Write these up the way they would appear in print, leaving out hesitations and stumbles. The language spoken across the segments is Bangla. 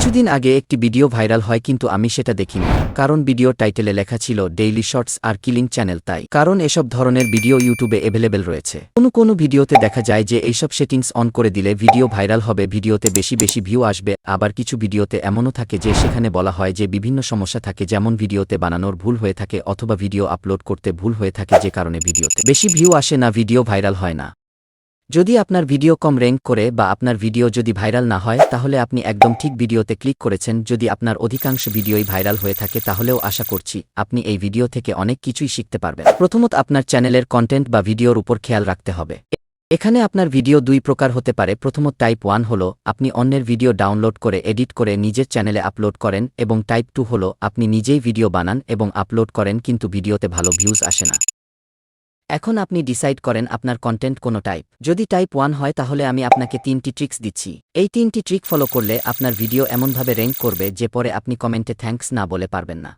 কিছুদিন আগে একটি ভিডিও ভাইরাল হয় কিন্তু আমি সেটা দেখিনি, কারণ ভিডিও টাইটেলে লেখা ছিল ডেইলি শর্টস আর কিলিং চ্যানেল, তাই কারণ এসব ধরনের ভিডিও ইউটিউবে অ্যাভেলেবেল রয়েছে। কোনো ভিডিওতে দেখা যায় যে এইসব সেটিংস অন করে দিলে ভিডিও ভাইরাল হবে, ভিডিওতে বেশি ভিউ আসবে। আবার কিছু ভিডিওতে এমনও থাকে যে সেখানে বলা হয় যে বিভিন্ন সমস্যা থাকে, যেমন ভিডিওতে বানানোর ভুল হয়ে থাকে অথবা ভিডিও আপলোড করতে ভুল হয়ে থাকে, যে কারণে ভিডিওতে বেশি ভিউ আসে না, ভিডিও ভাইরাল হয় না। যদি আপনার ভিডিও কম র্যাঙ্ক করে বা আপনার ভিডিও যদি ভাইরাল না হয়, তাহলে আপনি একদম ঠিক ভিডিওতে ক্লিক করেছেন। যদি আপনার অধিকাংশ ভিডিওই ভাইরাল হয়ে থাকে, তাহলেও আশা করছি আপনি এই ভিডিও থেকে অনেক কিছুই শিখতে পারবেন। প্রথমত আপনার চ্যানেলের কন্টেন্ট বা ভিডিওর উপর খেয়াল রাখতে হবে। এখানে আপনার ভিডিও দুই প্রকার হতে পারে। প্রথমত টাইপ 1 হলো আপনি অন্যের ভিডিও ডাউনলোড করে এডিট করে নিজের চ্যানেলে আপলোড করেন, এবং টাইপ 2 হলো আপনি নিজেই ভিডিও বানান এবং আপলোড করেন কিন্তু ভিডিওতে ভালো ভিউজ আসে না। এখন আপনি ডিসাইড করেন আপনার কন্টেন্ট কোন টাইপ। যদি টাইপ 1 হয় তাহলে আমি আপনাকে 3টি ট্রিক্স দিচ্ছি। এই 3টি ট্রিক ফলো করলে আপনার ভিডিও এমনভাবে র্যাঙ্ক করবে যে পরে আপনি কমেন্টে থ্যাঙ্কস না বলে পারবেন না।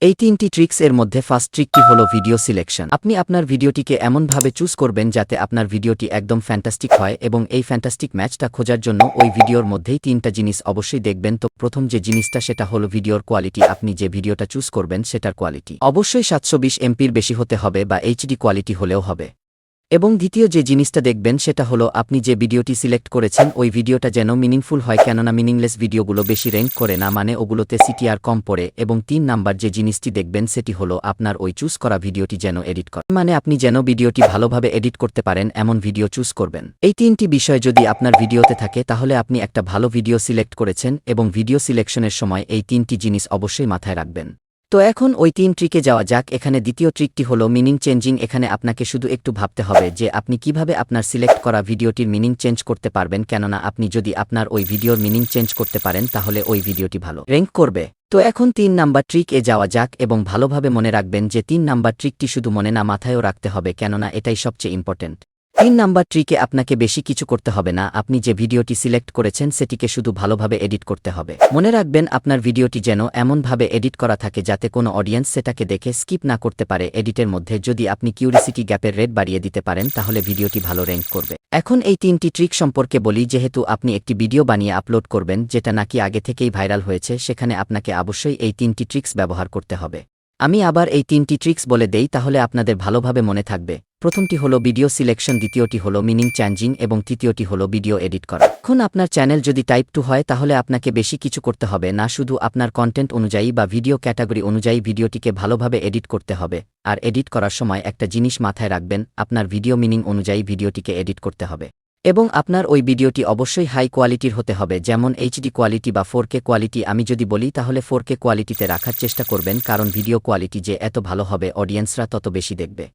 এই 3টি ট্রিক্স এর মধ্যে ফার্স্ট ট্রিকটি হলো ভিডিও সিলেকশন। আপনি আপনার ভিডিওটিকে এমনভাবে চুজ করবেন যাতে আপনার ভিডিওটি একদম ফ্যান্টাস্টিক হয়, এবং এই ফ্যান্টাস্টিক ম্যাচটা খোঁজার জন্য ওই ভিডিওর মধ্যেই 3টা জিনিস অবশ্যই দেখবেন। তো প্রথম যে জিনিসটা সেটা হলো ভিডিওর কোয়ালিটি। আপনি যে ভিডিওটা চুজ করবেন সেটার কোয়ালিটি অবশ্যই 720 এমপির বেশি হতে হবে বা এইচডি কোয়ালিটি হলেও হবে। এবং দ্বিতীয় যে জিনিসটা দেখবেন সেটা হলো আপনি যে ভিডিওটি সিলেক্ট করেছেন ওই ভিডিওটা যেন মিনিংফুল হয়, কেননা মিনিংলেস ভিডিওগুলো বেশি র্যাঙ্ক করে না, মানে ওগুলোতে সিটিআর কম পড়ে। এবং 3 নাম্বার যে জিনিসটি দেখবেন সেটি হলো আপনার ওই চুজ করা ভিডিওটি যেন এডিট করে, মানে আপনি যেন ভিডিওটি ভালোভাবে এডিট করতে পারেন এমন ভিডিও চুজ করবেন। এই 3টি বিষয় যদি আপনার ভিডিওতে থাকে তাহলে আপনি একটা ভালো ভিডিও সিলেক্ট করেছেন, এবং ভিডিও সিলেকশনের সময় এই 3টি জিনিস অবশ্যই মাথায় রাখবেন। তো এখন ওই 3 ট্রিকে যাওয়া যাক। এখানে দ্বিতীয় ট্রিকটি হলো মিনিং চেঞ্জিং। এখানে আপনাকে শুধু একটু ভাবতে হবে যে আপনি কিভাবে আপনার সিলেক্ট করা ভিডিওটির মিনিং চেঞ্জ করতে পারবেন, কেননা আপনি যদি আপনার ওই ভিডিওর মিনিং চেঞ্জ করতে পারেন তাহলে ওই ভিডিওটি ভালো র্যাঙ্ক করবে। তো এখন 3 নাম্বার ট্রিক এ যাওয়া যাক, এবং ভালোভাবে মনে রাখবেন যে 3 নাম্বার ট্রিকটি শুধু মনে না মাথায়ও রাখতে হবে, কেননা এটাই সবচেয়ে ইম্পর্টেন্ট। 3 নাম্বার ট্রিকে আপনাকে বেশি কিছু করতে হবে না, আপনি যে ভিডিওটি সিলেক্ট করেছেন সেটিকে শুধু ভালোভাবে এডিট করতে হবে। মনে রাখবেন আপনার ভিডিওটি যেন এমনভাবে এডিট করা থাকে যাতে কোনো অডিয়েন্স সেটাকে দেখে স্কিপ না করতে পারে। এডিটের মধ্যে যদি আপনি কিউরিসিটি গ্যাপের রেট বাড়িয়ে দিতে পারেন তাহলে ভিডিওটি ভালো র্যাঙ্ক করবে। এখন এই 3টি ট্রিক সম্পর্কে বলি। যেহেতু আপনি একটি ভিডিও বানিয়ে আপলোড করবেন যেটা নাকি আগে থেকেই ভাইরাল হয়েছে, সেখানে আপনাকে অবশ্যই এই 3টি ট্রিক্স ব্যবহার করতে হবে। আমি আবার এই 3টি ট্রিক্স বলে দেই, তাহলে আপনাদের ভালোভাবে মনে থাকবে। প্রথমটি হলো ভিডিও সিলেকশন, দ্বিতীয়টি হলো মিনিং চেঞ্জিং, এবং তৃতীয়টি হলো ভিডিও এডিট করা। এখন আপনার চ্যানেল যদি টাইপ 2 হয় তাহলে আপনাকে বেশি কিছু করতে হবে না, শুধু আপনার কন্টেন্ট অনুযায়ী বা ভিডিও ক্যাটাগরি অনুযায়ী ভিডিওটিকে ভালোভাবে এডিট করতে হবে। আর এডিট করার সময় একটা জিনিস মাথায় রাখবেন, আপনার ভিডিও মিনিং অনুযায়ী ভিডিওটিকে এডিট করতে হবে, এবং আপনার ওই ভিডিওটি অবশ্যই হাই কোয়ালিটির হতে হবে, যেমন এইচডি কোয়ালিটি বা 4K কোয়ালিটি। আমি যদি বলি তাহলে 4K কোয়ালিটিতে রাখার চেষ্টা করবেন, কারণ ভিডিও কোয়ালিটি যে এত ভালো হবে অডিয়েন্সরা তত বেশি দেখবে।